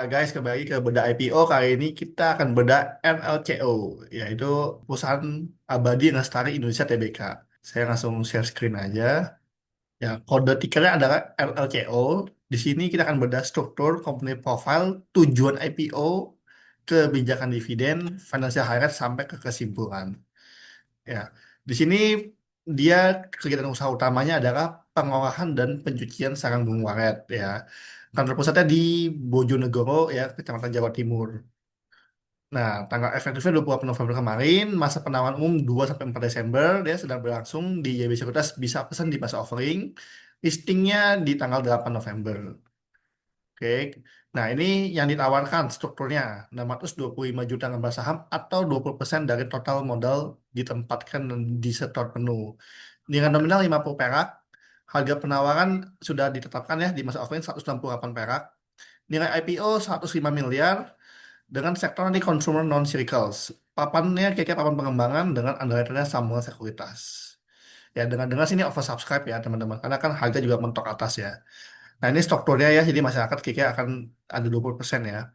Guys, kembali ke bedah IPO. Kali ini kita akan bedah NLCO, yaitu perusahaan abadi lestari Indonesia Tbk. Saya langsung share screen aja. Ya, kode tikernya adalah NLCO. Di sini kita akan bedah struktur, company profile, tujuan IPO, kebijakan dividen, financial highlight sampai ke kesimpulan. Ya, di sini dia kegiatan usaha utamanya adalah pengolahan dan pencucian sarang burung walet. Ya, kantor pusatnya di Bojonegoro, ya, Kecamatan Jawa Timur. Nah, tanggal efektifnya 28 November kemarin, masa penawaran umum 2 sampai 4 Desember, dia sedang berlangsung di JB Sekuritas, bisa pesan di masa offering. Listingnya di tanggal 8 November. Oke. Nah, ini yang ditawarkan strukturnya 625 juta lembar saham atau 20% dari total modal ditempatkan di setor penuh. Dengan nominal 50 perak, harga penawaran sudah ditetapkan ya di masa offering 168 perak. Nilai IPO 105 miliar dengan sektor di consumer non cyclicals. Papannya kayak papan pengembangan dengan underwriternya Samuel Sekuritas. Ya, dengan sini oversubscribe ya teman-teman, karena kan harga juga mentok atas ya. Nah, ini strukturnya ya, jadi masyarakat kayaknya akan ada 20% ya.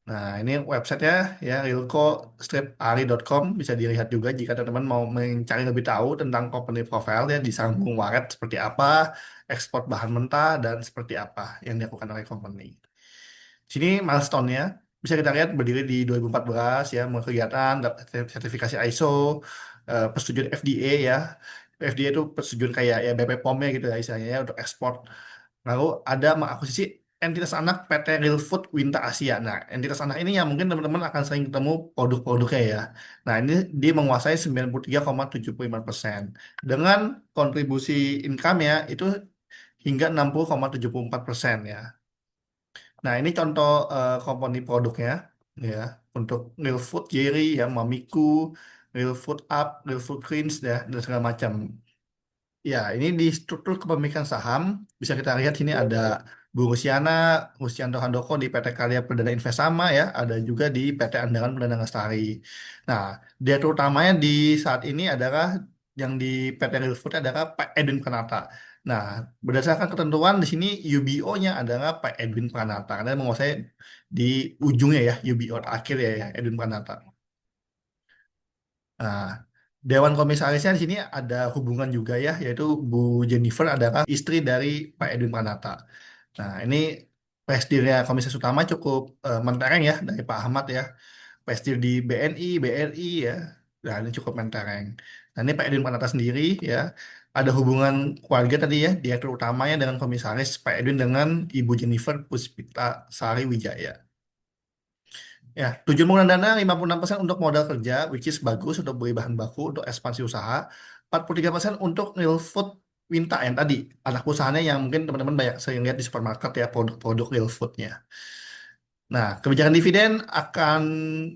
Nah, ini websitenya ya realco-ari.com, bisa dilihat juga jika teman-teman mau mencari lebih tahu tentang company profile ya di sambung waret seperti apa, ekspor bahan mentah, dan seperti apa yang dilakukan oleh company. Sini milestone-nya bisa kita lihat berdiri di 2014 ya, kegiatan dapat sertifikasi ISO, persetujuan FDA ya. FDA itu persetujuan kayak ya BP POM ya gitu ya istilahnya ya untuk ekspor. Lalu ada mengakuisisi entitas anak PT Real Food Winta Asia. Nah, entitas anak ini yang mungkin teman-teman akan sering ketemu produk-produknya ya. Nah, ini dia menguasai 93,75% dengan kontribusi income-nya itu hingga 60,74% ya. Nah, ini contoh komponen produknya ya untuk Real Food Jerry ya, Mamiku, Real Food Up, Real Food Greens ya dan segala macam. Ya, ini di struktur kepemilikan saham bisa kita lihat ini ada Bu Rusiana, Rusianto Handoko di PT Karya Perdana Investama ya, ada juga di PT Andalan Perdana Lestari. Nah, dia terutamanya di saat ini adalah yang di PT Real Food adalah Pak Edwin Pranata. Nah, berdasarkan ketentuan di sini UBO-nya adalah Pak Edwin Pranata karena menguasai di ujungnya ya UBO akhir ya Edwin Pranata. Nah, Dewan Komisarisnya di sini ada hubungan juga ya, yaitu Bu Jennifer adalah istri dari Pak Edwin Pranata. Nah, ini presidirnya Komisaris Utama cukup mentereng ya dari Pak Ahmad ya. Presidir di BNI, BRI ya. Nah, ini cukup mentereng. Nah, ini Pak Edwin Pranata sendiri ya. Ada hubungan keluarga tadi ya, direktur utamanya dengan Komisaris Pak Edwin dengan Ibu Jennifer Puspita Sari Wijaya. Ya, tujuan penggunaan dana 56% untuk modal kerja, which is bagus untuk beli bahan baku, untuk ekspansi usaha. 43% untuk real food minta yang tadi, anak usahanya yang mungkin teman-teman banyak sering lihat di supermarket ya, produk-produk real foodnya. Nah, kebijakan dividen akan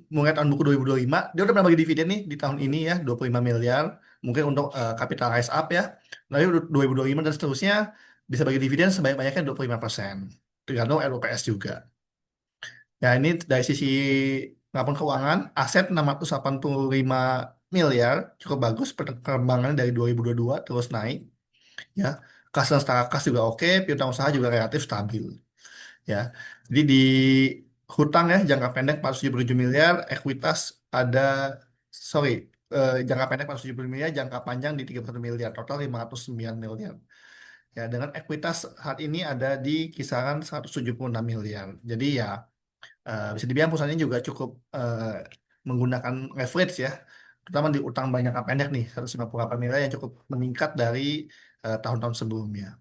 mulai tahun buku 2025. Dia udah pernah bagi dividen nih di tahun ini ya, 25 miliar. Mungkin untuk capital rise up ya. Lalu 2025 dan seterusnya bisa bagi dividen sebanyak-banyaknya 25%. Tergantung RUPS juga. Ya, ini dari sisi laporan keuangan, aset 685 miliar, cukup bagus perkembangannya dari 2022 terus naik. Ya, kas dan setara kas juga oke, piutang usaha juga relatif stabil. Ya, jadi di hutang ya jangka pendek 477 miliar, ekuitas ada, sorry, jangka pendek 470 miliar, jangka panjang di 31 miliar, total 509 miliar. Ya, dengan ekuitas saat ini ada di kisaran 176 miliar. Jadi ya bisa dibilang perusahaannya juga cukup menggunakan leverage ya, terutama di utang banyak jangka pendek nih 158 miliar yang cukup meningkat dari tahun-tahun sebelumnya.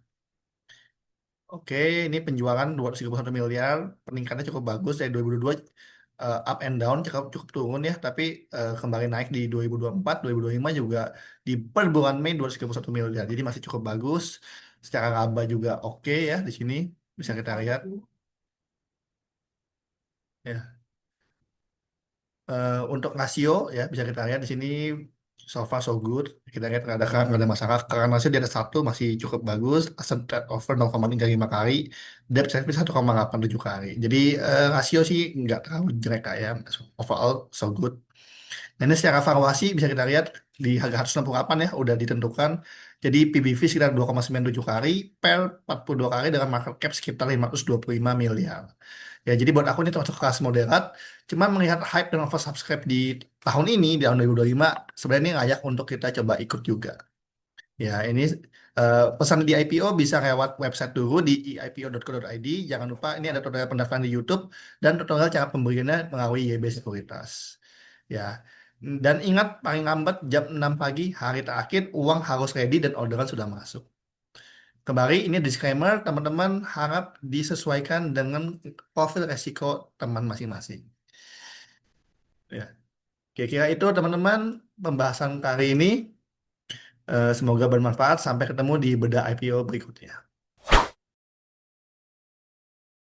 Oke, ini penjualan 231 miliar, peningkatannya cukup bagus dari 2022 up and down cukup turun ya, tapi kembali naik di 2024, 2025 juga di per bulan Mei 231 miliar. Jadi masih cukup bagus. Secara laba juga oke ya di sini bisa kita lihat. Ya. Untuk rasio ya bisa kita lihat di sini so far so good. Kita lihat nggak ada masalah karena rasio di atas satu masih cukup bagus. Asset over 0,35 kali, debt service 1,87 kali. Jadi rasio sih nggak terlalu jelek Kak, ya. Overall so good. Dan ini secara valuasi bisa kita lihat di harga 168 ya udah ditentukan. Jadi PBV sekitar 2,97 kali, PER 42 kali dengan market cap sekitar 525 miliar. Ya, jadi buat aku ini termasuk kelas moderat. Cuma melihat hype dan oversubscribe di tahun ini, di tahun 2025, sebenarnya ini layak untuk kita coba ikut juga. Ya, ini pesan di IPO bisa lewat website dulu di eipo.co.id. Jangan lupa ini ada tutorial pendaftaran di YouTube dan tutorial cara pembeliannya melalui YB Sekuritas. Ya, dan ingat paling lambat jam 6 pagi hari terakhir uang harus ready dan orderan sudah masuk. Kembali ini disclaimer, teman-teman harap disesuaikan dengan profil resiko teman masing-masing. Ya, kira-kira itu teman-teman pembahasan kali ini. Semoga bermanfaat. Sampai ketemu di bedah IPO berikutnya.